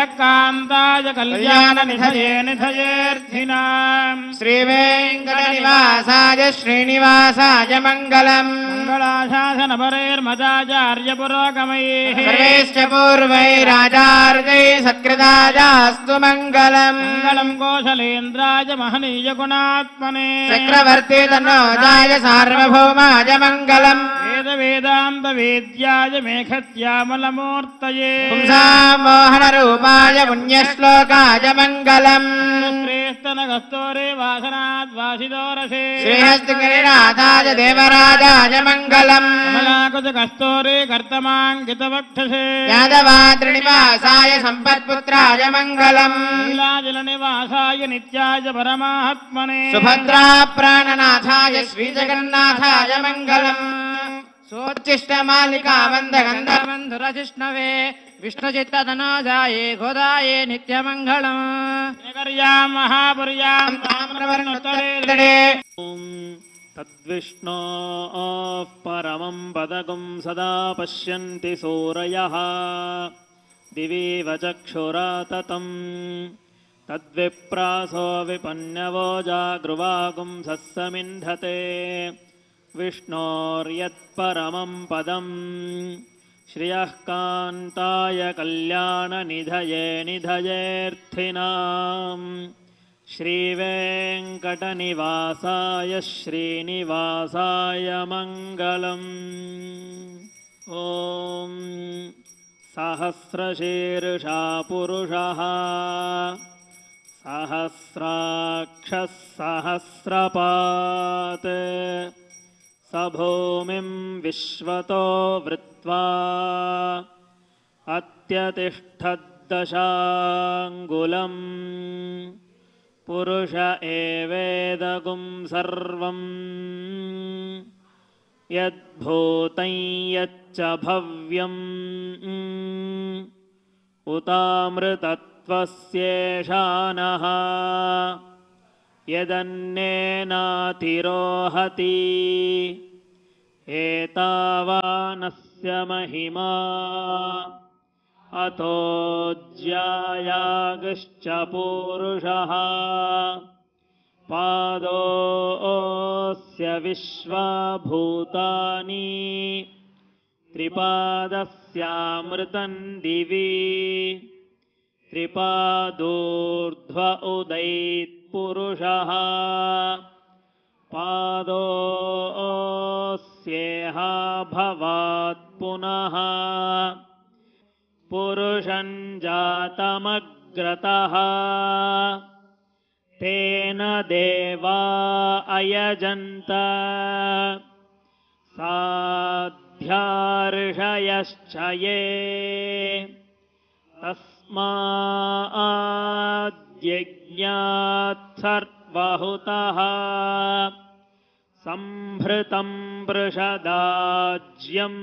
श्रियकान्ताय कल्याणनिधये निधयेऽर्थिनाम् श्रीवेङ्कटनिवासाय श्रीनिवासाय मङ्गलम् मङ्गलाशासनपरैर्मदाचार्य पुरोगमैः सर्वैश्च पूर्वैराचार्यैः सत्कृतायास्तु मङ्गलम् मङ्गलम् कौशलेन्द्राय महनीय गुणात्मने चक्रवर्ती तनोजाय सार्वभौमाय मङ्गलम् वेदान्तवेद्याय मेघत्यामलमूर्तये पुंसाम् मोहनरूपाय पुण्यश्लोकाय मङ्गलम् श्रेष्ठनगस्तोरे वासनाद्वासिदोरसे श्रीहस्तिगिरिनाथाय देवराजाय मङ्गलम् कमलाकुचकस्तोरे कर्तमाङ्कितवक्षसे यादवाद्रिनिवासाय सम्पत्पुत्राय मङ्गलम् लीलाजलनिवासाय नित्याय परमात्मने सुभद्रा प्राणनाथाय श्रीजगन्नाथाय मङ्गलम् सोच्चिष्टमालिका वन्दगन्धर्वन्धुरजिष्णवे विष्णुचित्तधनोजाये गोदाये नित्यमङ्गलम् नगर्यां महापुर्यां ताम्रवर्णोत्तरे तद्विष्णोः परमं पदगुं सदा पश्यन्ति सूरयः दिवीव चक्षुरा ततं तद्विप्रासो विपन्यवो जागृवागुं सस्समिन्धते विष्णोर्यत्परमं पदं श्रियः कान्ताय कल्याणनिधये निधयेऽर्थिनाम् श्रीवेङ्कटनिवासाय श्रीनिवासाय मङ्गलम् ॐ सहस्रशीर्षा पुरुषः सहस्राक्षः सहस्रपात् स भूमिं विश्वतो वृत्वा अत्यतिष्ठद्दशाङ्गुलम् पुरुष एवेदगुं सर्वं यद्भूतं यच्च भव्यम् उतामृतत्वस्येषानः यदन्नेनातिरोहति एतावानस्य महिमा अतो ज्यायागश्च पूरुषः पादोऽस्य विश्वभूतानि त्रिपादस्यामृतं दिवि त्रिपादोर्ध्व उदैत्पुरुषः पादोऽस्येह भवात् पुनः पुरुषं जातमग्रतः तेन देवा अयजन्त साध्यार्षयश्च ये तस्माद्यज्ञात् सर्वहुतः संभृतं वृषदाज्यम्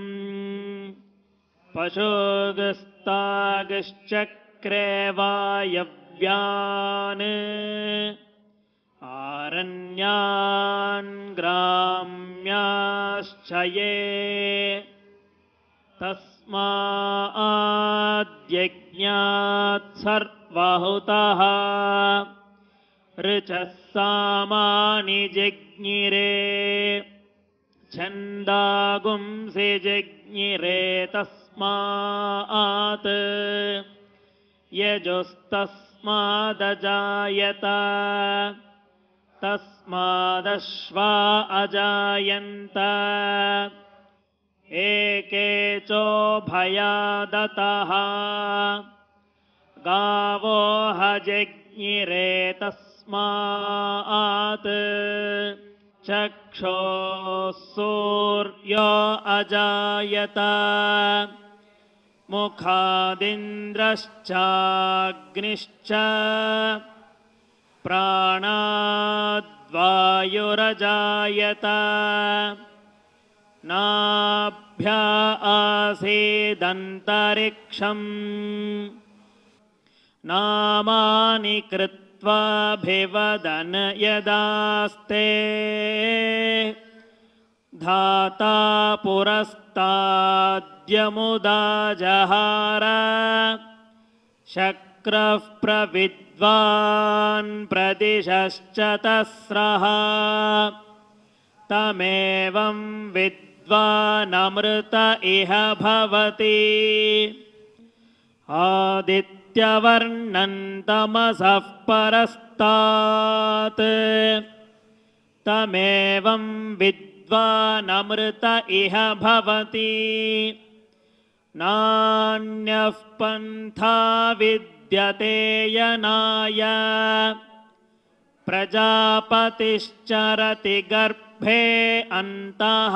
पशुगस्तागश्चक्रे वायव्यान् आरण्यान् ग्राम्याश्च ये तस्माद्यज्ञात् सर्वहुतः ऋचः सामानि जज्ञिरे छन्दागुंसि जज्ञिरे तस्मात् यजुस्तस्मादजायत तस्मादश्वा अजायन्त एके चोभयादतः गावो हजज्ञिरे तस्मात् चक्षुः सूर्यो अजायत मुखादिन्द्रश्चाग्निश्च प्राणाद्वायुरजायत नाभ्या आसीदन्तरिक्षम् नामानि कृत्वाभिवदन् यदास्ते धाता पुरस्ताद्यमुदा जहार शक्तिर्यच्च चक्रः प्रविद्वान् प्रदिशश्च तस्रः तमेवं विद्वानमृत इह भवति आदित्यवर्णं तमसः परस्तात् तमेवं विद्वानमृत इह भवति नान्यः पन्था विद्यते यनाय प्रजापतिश्चरति गर्भे अन्तः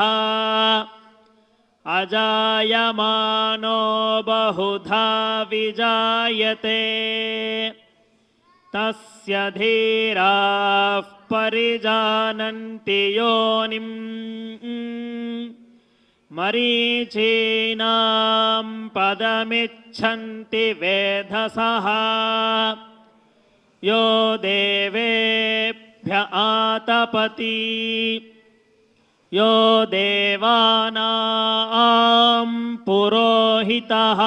अजायमानो बहुधा विजायते तस्य धीराः परिजानन्ति योनिम् मरीचीनां पदमिच्छन्ति वेधसः यो देवेभ्य आतपति यो देवानां पुरोहितः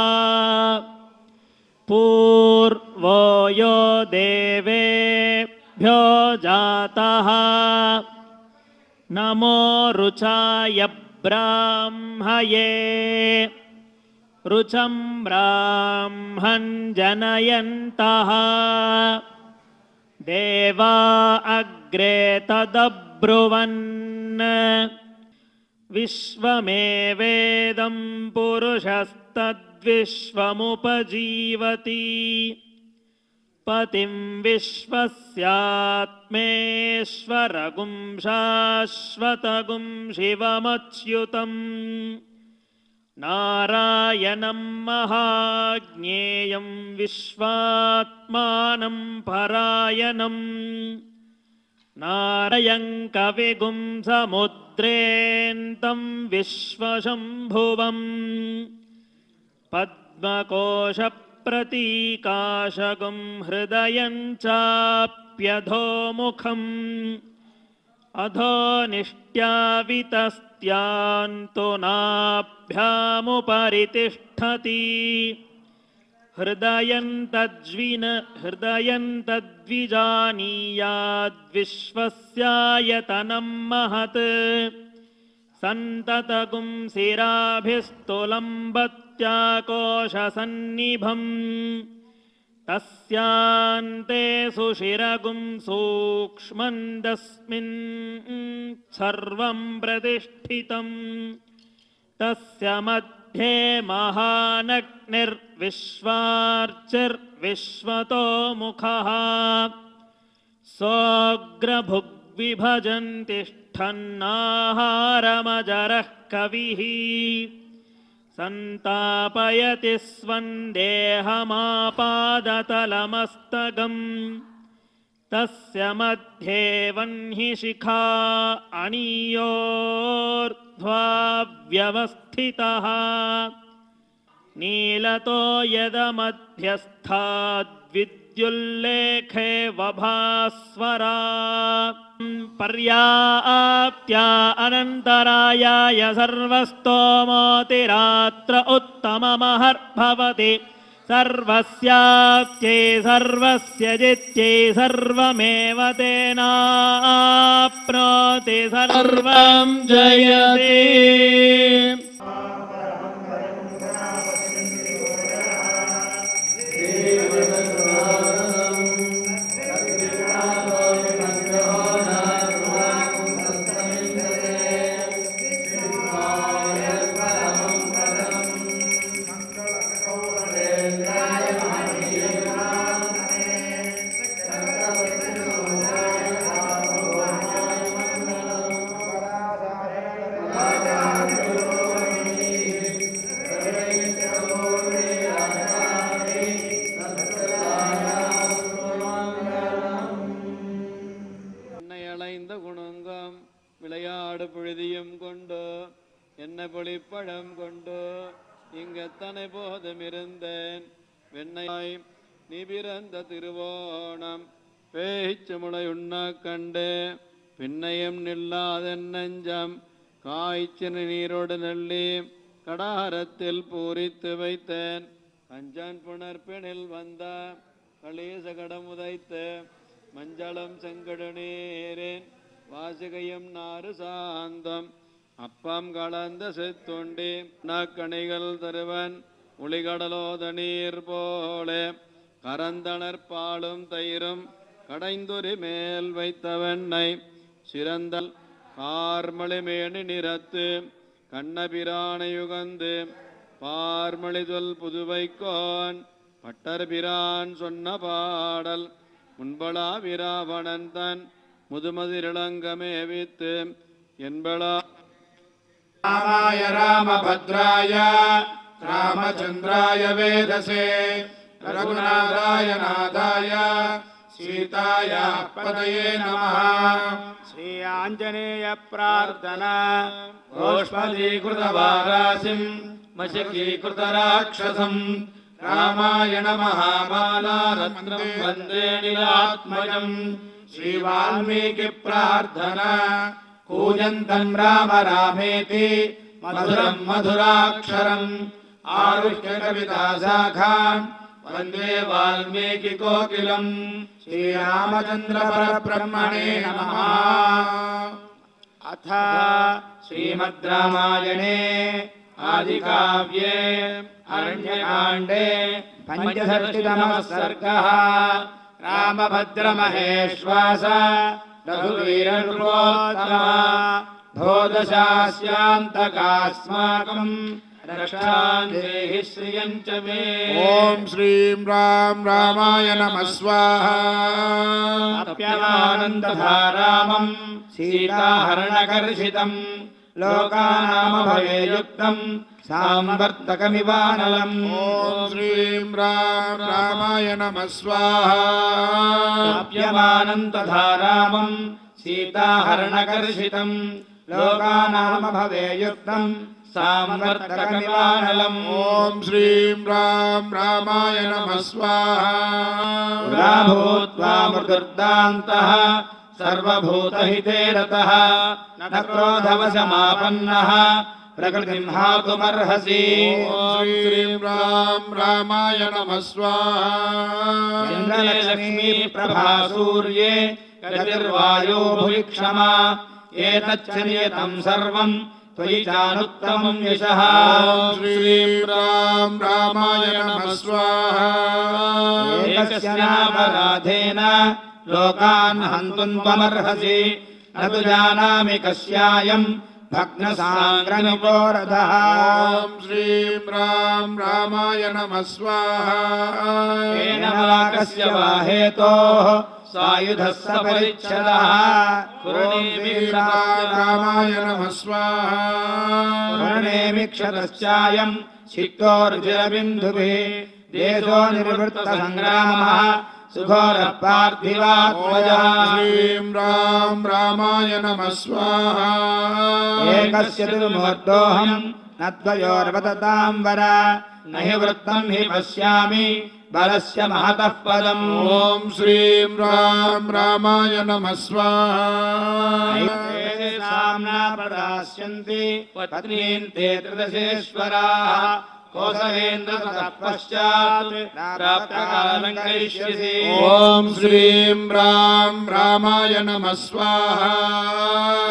पूर्वो यो देवेभ्यो जातः नमो रुचाय ब्राह्मये रुचं ब्राह्मं जनयन्तः देवा अग्रे तदब्रुवन् विश्वमेवेदं पुरुषस्तद्विश्वमुपजीवति पतिं विश्वस्यात्मेश्वरगुं शाश्वतगुं शिवमच्युतम् नारायणं महाज्ञेयं विश्वात्मानं परायणम् नारायं कविगुं समुद्रेन्तं विश्वशम्भुवम् पद्मकोशप्रतीकाशगुं हृदयं चाप्यधोमुखम् अधो निष्ट्यावितस्त्यान्तु नाभ्यामुपरि तिष्ठति हृदयं तद्विजानीयाद्विश्वस्यायतनं महत् सन्ततगुं शिराभिस्तुलम्बत्याकोशसन्निभम् तस्यान्ते सुशिरगुं सूक्ष्मन्दस्मिन् सर्वं प्रतिष्ठितम् तस्य मध्ये महानग्निर्विश्वार्चिर्विश्वतो मुखः सोऽग्रभुग्विभजन् तिष्ठन्नाहारमजरः कविः सन्तापयति स्वन्देहमापादतलमस्तकम् तस्य मध्ये वह्निशिखा अणीयोर्ध्वा व्यवस्थितः नीलतो यदमध्यस्थाद्विद्युल्लेखे वभास्वरा पर्याप्त्या अनन्तरायाय सर्वस्तोमोतिरात्र उत्तममहर्भवति सर्वस्याप्त्यै सर्वस्य जित्यै सर्वमेव तेनाप्नोति सर्वं जयते விளையாடு புழுதியும் கொண்டு என்ன பொழிப்பழம் கொண்டு இங்கத்தனை போதுமிருந்தேன் வெண்ணையாய் நீ பிறந்த திருவோணம் பேச்சு முளை உண்ண கண்டு பின்னையும் நில்லாதென் நெஞ்சம் காய்ச்சின நீரோடு நெல்லி கடாரத்தில் பூரித்து வைத்தேன் கஞ்சன் புணர்பினில் வந்த களேசகடம் உதைத்து மஞ்சளம் செங்கடநேரேன் வாசிகையும் நாறு சாந்தம் அப்பம் கலந்த செத்துண்டி நக்கணிகள் தருவன் ஒளிகடலோத நீர் போலே கரந்தனர் பாலும் தயிரும் கடைந்துரி மேல் வைத்தவெண்ணை சிறந்தல் கார்மளிமேனி நிறத்து கண்ணபிரானை யுகந்து பார்மளிதொல் புதுவைக்கோன் பட்டர் பிரான் சொன்ன பாடல் முன்பளா விராவணன் தன் முதுமதிரிளங்கமேவித்து என்பளா ராமாய ராமபத்ராய ராமச்சந்திராய வேதசே ரகுநாதாய நாதாய సీతాయ పదయే నమః. శ్రీ ఆంజనేయ ప్రార్థన గోష్పదీకృతవారాసిం మశకీకృత రాక్షసం రామాయణ మహామాలారత్నం వందే నిరాత్మజం. శ్రీ వాల్మీకి ప్రార్థన కూజంతం రామ రామేతి మధురం మధురాక్షరం ఆరుహ్య కవితా శాఖాం వందే వాల్మీకి కోకిలం. శ్రీరామచంద్ర పరబ్రహ్మణే నమః. అథ శ్రీమద్ రామాయణే ఆదికావ్యే అరణ్యకాండే పంచషష్టితమః సర్గః. రామభద్రమహేశ్వాస రఘువీరనృపోత్తమ భోదశాస్యాంతకాస్మాకం రక్షాన్ దేహి శ్రియం చ మే. ఓం శ్రీం రాం రామాయ నమః స్వాహా. అప్యమానందధారామం సీతాహరణకర్షితం లోకానామభయయుక్తం సాంవర్తకమివానలం. ఓం శ్రీం రాం రామాయ నమః స్వాహా. అప్యమానందధారామం సీతాహరణకర్షితం లోకానామభయయుక్తం సాంవర్తకమివానలం. ఓం శ్రీం రాం రామాయ నమః స్వాహా. భూత్వా మృదుర్దాంతః సర్వభూతహితే రతః న క్రోధవశమాపన్నః ప్రకృతిం హాతుమర్హసి. ఓం శ్రీం రాం రామాయ నమః స్వాహా. చంద్రలక్ష్మీ ప్రభా సూర్యే గతిర్వాయో భువి క్షమా ఏతచ్చ నియతం సర్వం త్వయి చానుత్తమం యశః. ఓం శ్రీం రాం రామాయ నమః స్వాహా. ఏకస్యాపరాధేన లోకాన్ హంతుం త్వమర్హసి న తు జానామి కస్యాయం భగ్నసాంగ్రమికో రథః. ఓం శ్రీం రాం రామాయ నమః స్వాహా. ఏన వా కస్య వా హేతోః సాయుధః సపరిచ్ఛదః కురుణేమి రామాయ నమః స్వాహా. క్షతశ్చాయం చిత్తోర్జలబిందుభిః దేశో నిర్వృత్త సంగ్రామః సుఘోరః పార్థివాత్మజః. శ్రీం రాం రామాయ నమః స్వాహా. ఏకస్య దుర్మూర్తోహం నద్వయోర్వదతాం వర నహి వృత్తం హి పశ్యామి బలస్య మహతః పదం. ఓం శ్రీం రాం రామాయ నమః స్వాహా. ప్రదాస్యంతి పత్నీం తే త్రిదశేశ్వరాః కోసలేంద్ర తతః పశ్చాత్ ప్రాప్తకాలం కరిష్యసి. ఓం శ్రీం రాం రామాయ నమః స్వాహా.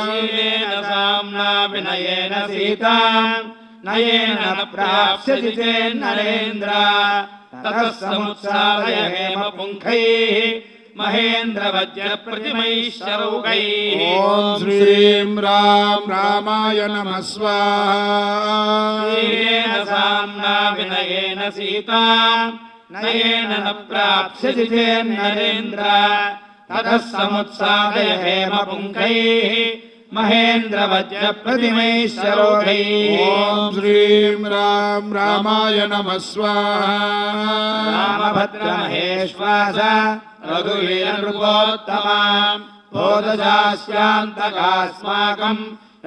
శీలేన సామ్నా వినయేన సీతాం నయేన ప్రాప్స్యసి చేన్నరేంద్ర తతః సముత్సాదయ హేమ పుంఖైః మహేంద్ర వజ్ర ప్రతిమైః శరౌకైః. ఓం శ్రీం రాం రామాయ నమః స్వాహా. శీలేన సామ్నా వినయేన సీతాం నయేన ప్రాప్స్యసి చేన్నరేంద్ర తతః సముత్సాదయ హేమ పుంఖైః మహేంద్ర వజ్ర ప్రతిమైః శరౌకైః. ఓం శ్రీం రాం రామాయ నమః స్వాహా. రామభద్రమహేశ్వాస రఘువీరనృపోత్తమ భోదశాస్యాంతకాస్మాకం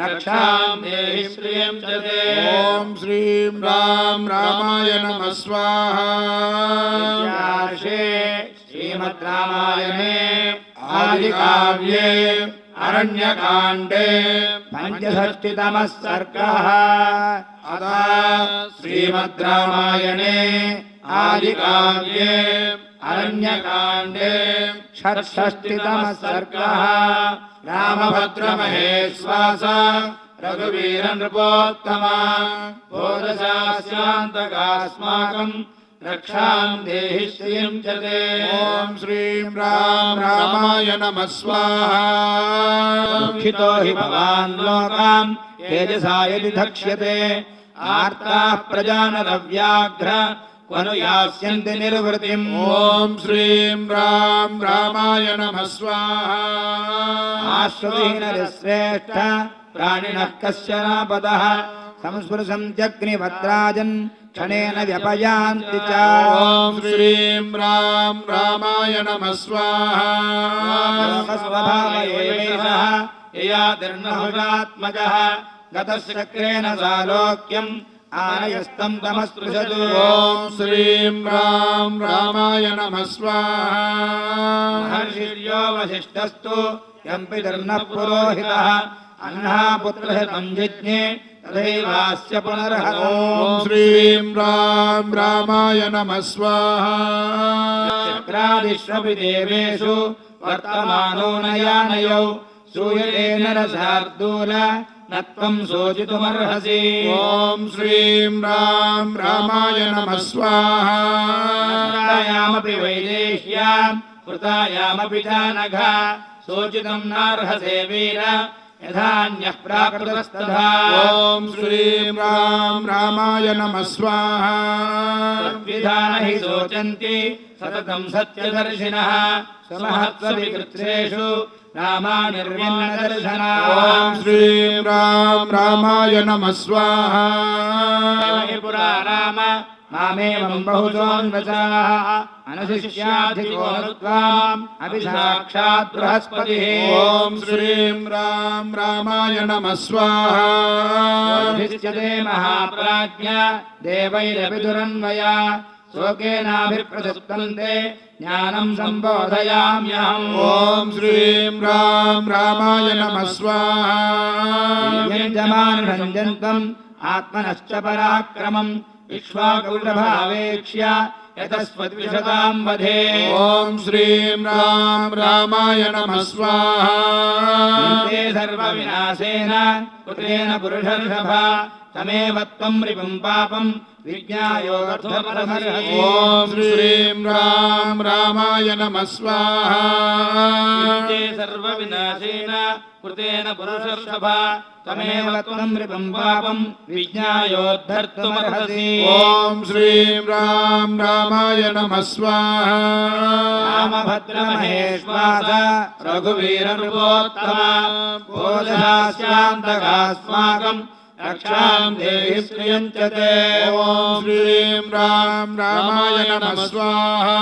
రక్షాం దేహి శ్రియం చ తే. ఓం శ్రీం రాం రామాయ నమః స్వాహా. శ్రీమద్ రామాయణే ఆదికావ్యే అరణ్యకాండే పంచషష్టితమః సర్గః. అథ శ్రీమద్ రామాయణే ఆదికావ్యే अरण्यकाण्डे षट्षष्टितमः सर्गः रामभद्रमहेश्वास रघुवीरनृपोत्तमा भोजशास्यान्तकास्माकं रक्षां देहि श्रियं च ते। ॐ श्रीं राम रामाय नमः स्वाहा। दुःखितो हि भवान् लोकान् तेजसा यदि धक्ष्यते आर्ताः प्रजानरव्याघ्र क्व नु यास्यन्ति निर्वृतिम्। ॐ श्रीं राम रामाय नमः स्वाहा। आश्रुतिनरश्रेष्ठ प्राणिनः कस्य नापदः संस्पृशं जग्निभद्राजन् क्षणेन व्यपयान्ति च। ॐ श्रीं राम रामाय नमः स्वाहा। लोकस्वभावयेवेशः ययातिर्नहुषात्मजः गतश्चक्रेण सालोक्यम् आनयस्तं तमस्पृशतु। ॐ श्रीं राम रामाय नमः स्वाहा। महर्षिर्यो वसिष्ठस्तु यं पितर्नः पुरोहितः अन्हा पुत्रहितं जिज्ञे तथैवास्य पुनर्हतो। ॐ श्रीं राम रामाय नमः स्वाहा। चक्रादिष्वपि देवेषु वर्तमानो नयानयौ सूयते नरशार्दूल न त्वं शोचितुमर्हसि। ॐ श्रीं राम रामाय नमः स्वाहा। नरायामपि वैदेह्यां कृतायामपि जानघ शोचितं नार्हसे वीर यथान्यः प्राकृतस्तथा। ॐ श्रीं राम रामाय नमः स्वाहा। तद्विधान हि शोचन्ति सततं सत्यदर्शिनः स्वमहत्त्वविकृत्रेषु रामानिर्विण्णदर्शना। ॐ श्रीं राम रामाय नमः स्वाहा। पुरा राम मामेवं बहुशोऽन्वचाः अनुशिष्याधिको नु त्वाम् अपि साक्षात् बृहस्पतिः। ॐ श्रीं राम रामाय नमः स्वाहा। वर्धिष्यते महाप्राज्ञ देवैरपि दुरन्वया शोकेनाभिप्रसक्तन्ते ज्ञानं सम्बोधयाम्यहम्। ॐ श्रीं राम रामाय नमः स्वाहा। यजमानञ्जन्तम् आत्मनश्च पराक्रमम् विश्वाकौरभावेक्ष्य यतस्वद्विषतां वधे। ॐ श्रीं राम रामाय नमः स्वाहा। सर्वविनाशेन कृतेन पुरुषर्षभा तमेव त्वं रिपुं पापं विज्ञायोऽर्थमर्हसि। ॐ श्रीं राम रामाय नमः स्वाहा। सर्वविनाशेन कृतेन पुरुषर्षभा तमेव त्वं रिपुं पापं विज्ञायोद्धर्तुमर्हसि। ॐ श्रीं राम रामाय नमः स्वाहा। रामभद्रमहेश्वास रघुवीरनृपोत्तमा भोजशास्यान्तकास्माकं रक्षां देहि श्रियं च ते। ॐ श्रीं राम रामाय नमः स्वाहा।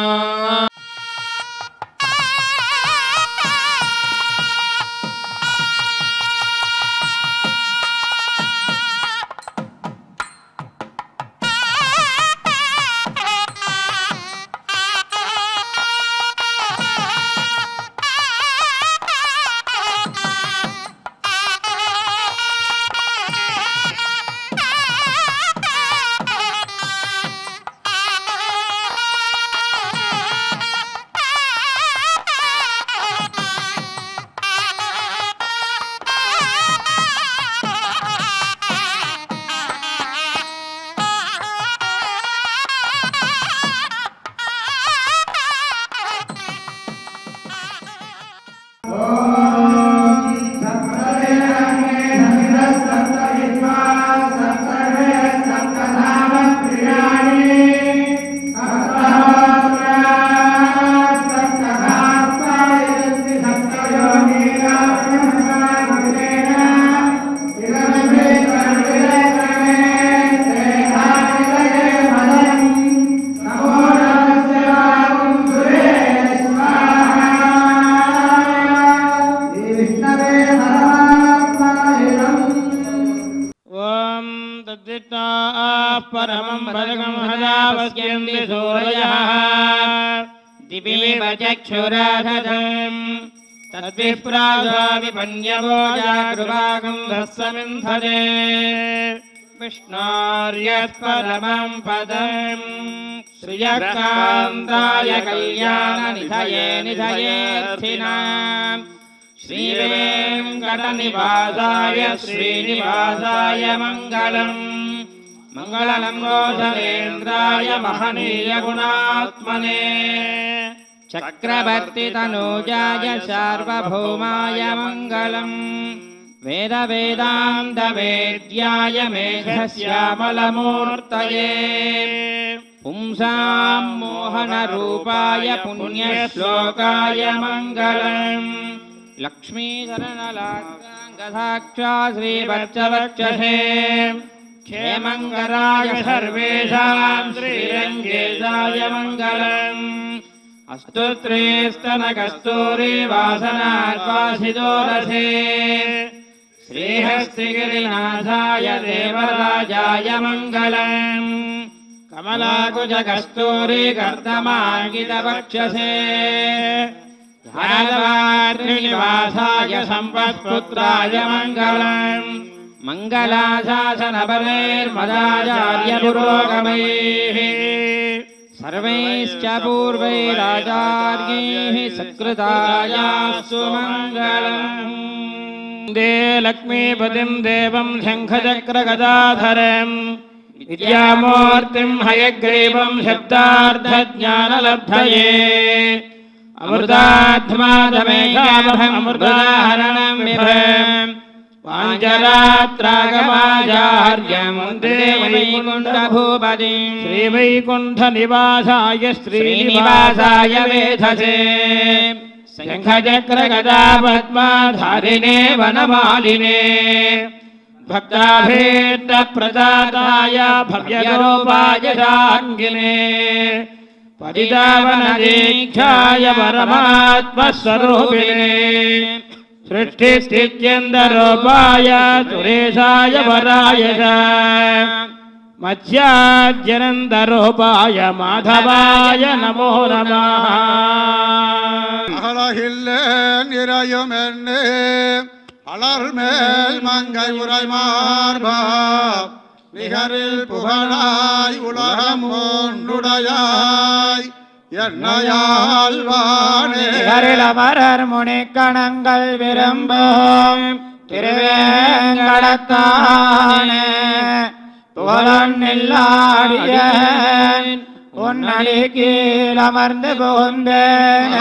परमं भजगं हजावस्यन्ति सूरयः दिवीव चक्षुराधम् तद्विप्रागा विपन्यवो जागृभागं धस्समिन्धते विष्णोर्यः परमं पदम् श्रियकान्ताय कल्याणनिधये निधयेऽर्थिनाम् श्रीवेङ्कटनिवासाय श्रीनिवासाय मङ्गलम् मङ्गलम्बोधरेन्द्राय महनीय गुणात्मने चक्रवर्तितनूजाय सार्वभौमाय मङ्गलम् वेदवेदान्तवेद्याय मेघश्यामलमूर्तये पुंसां मोहनरूपाय पुण्यश्लोकाय मङ्गलम् लक्ष्मीधरनलाक्षाङ्गसाक्षा श्रीवत्सवक्षसे क्षेमङ्गराय सर्वेषां श्रीरङ्गेशाय मङ्गलम् अस्तु श्रीस्तनकस्तूरीवासनार्वासिदोरसे श्रीहस्तिगिरिनाथाय देवराजाय मङ्गलम् कमलाकुजकस्तूरीकर्तमाङ्गितवक्षसे ध्यानवार्निवासाय सम्पत्पुत्राय मङ्गलम् मङ्गलाशासनबलैर्मदाचार्य पुरोगमैः सर्वैश्च पूर्वैराचार्यैः सत्कृतायास्तु मङ्गलम् वन्दे लक्ष्मीपतिं देवं शङ्खचक्रगदाधरम् विद्यामूर्तिं हयग्रीवं शब्दार्थज्ञानलब्धये अमृतात्मादमेकामृताहरणं विभम् पाञ्चरात्रागमाचार्यं वन्दे वैकुण्ठभूपतिं श्रीवैकुण्ठनिवासाय श्रीनिवासाय वेधसे शङ्खचक्रगदा पद्माधारिणे वनमालिने भक्ताभीष्टप्रदाताय भव्यरूपाय शाङ्गिने परिदावनदीक्षाय परमात्मस्वरूपिणे सृष्टिस्थित्यन्तरूपाय सुरेशाय वराय मत्स्याज्यनन्दरूपाय माधवाय नमो नमः நிறையுமென்னே அலர்மேல் மங்கை உரை மார்பா நிகரில் புகழாய் உலகம் ஒன்றுடையாய் என்னையாழ்வானே அமரர் முனிக்கணங்கள் விரும்பும் திருவேங்கடத்தானே புகழொன்னில்லாடிய உன்னடி கீழ் அமர்ந்து புகுந்தேன்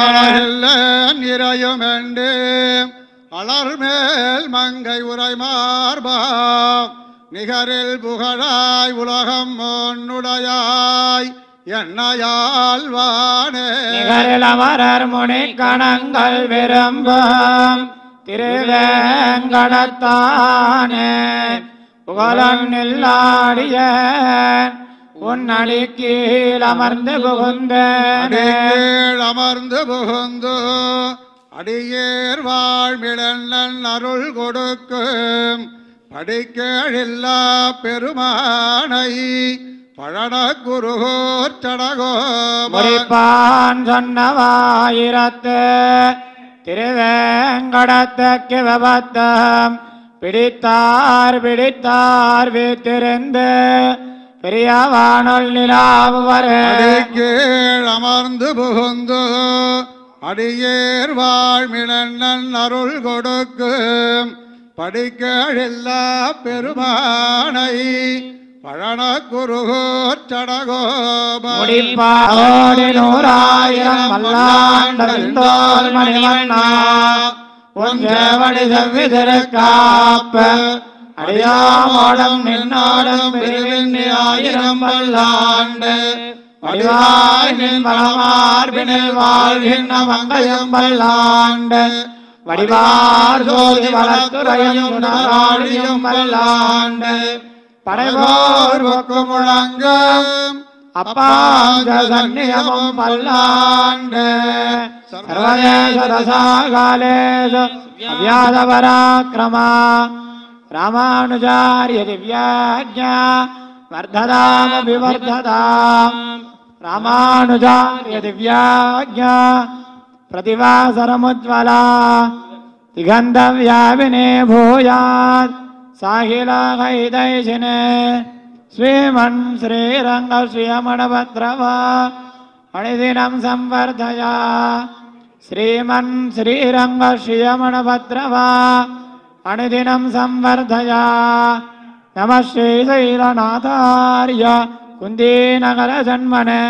நிறையுமென்று அலர்மேல் மங்கை உரை மார்பா நிகரில் புகழாய் உலகம் ஒன்றுடையாய் என்னையாழ்வானே நிகரில் அமரர் முனிக்கணங்கள் விரும்பும் திருவேங்கடத்தானே புகழொன்னில்லாடிய உன்னடி கீழ் அமர்ந்து புகுந்தேன் அமர்ந்து புகுந்து அடியேர் வாழ்மிழன் அருள் கொடுக்கும் படிக்கேழில்லா பெருமானை பழன குருகோர் சடகோபான் சொன்னவாயிரத்து திருவேங்கடத்துக்கு விபத்தம் பிடித்தார் வீத்திருந்து பெரியவானுள் நிலாவுவர் கீழ் அமர்ந்து புகுந்து அடியேர் வாழ்மிழன் அருள் கொடுக்கும் படிக்கழில்லா பெருமானை பழன குருகோர் சடகோபாடி 100,000 மல்லாண்டோல் மணிவண்ணா ஒன்றவடி செவ்விதிருக்காப்ப அடியாமோடம் நின்னோடும் பிரிவின் 1000 பல்லாண்டு வடிவாய் நின் மலமார்பினில் வாழ்கின்ற மங்கையம் பல்லாண்டு வடிவார் சோதி வளத்துறையும் குணராழியும் பல்லாண்டு படைபோர் ஒக்கு முழங்கும் அப்பாங்க சன்னியமும் பல்லாண்டு சர்வதேச ரசாகாலேஷு அவ்யாத பராக்கிரமா ராமானுஜாரிய திவ்யாஜ்ஞா வர்ததாம விவர்ததாம் ராமானுஜாரிய திவ்யாஜ்ஞா प्रतिवासरमुज्ज्वला दिगन्धव्यापिने भूयात् साहिलाहैदैशिने श्रीमन् श्रीरङ्गश्रियमणभद्रवा अणिदिनं संवर्धय श्रीमन् श्रीरङ्गश्रियमणभद्रवा अणिदिनं संवर्धय नमः श्रीशैलनाथार्य कुन्दीनगरजन्मने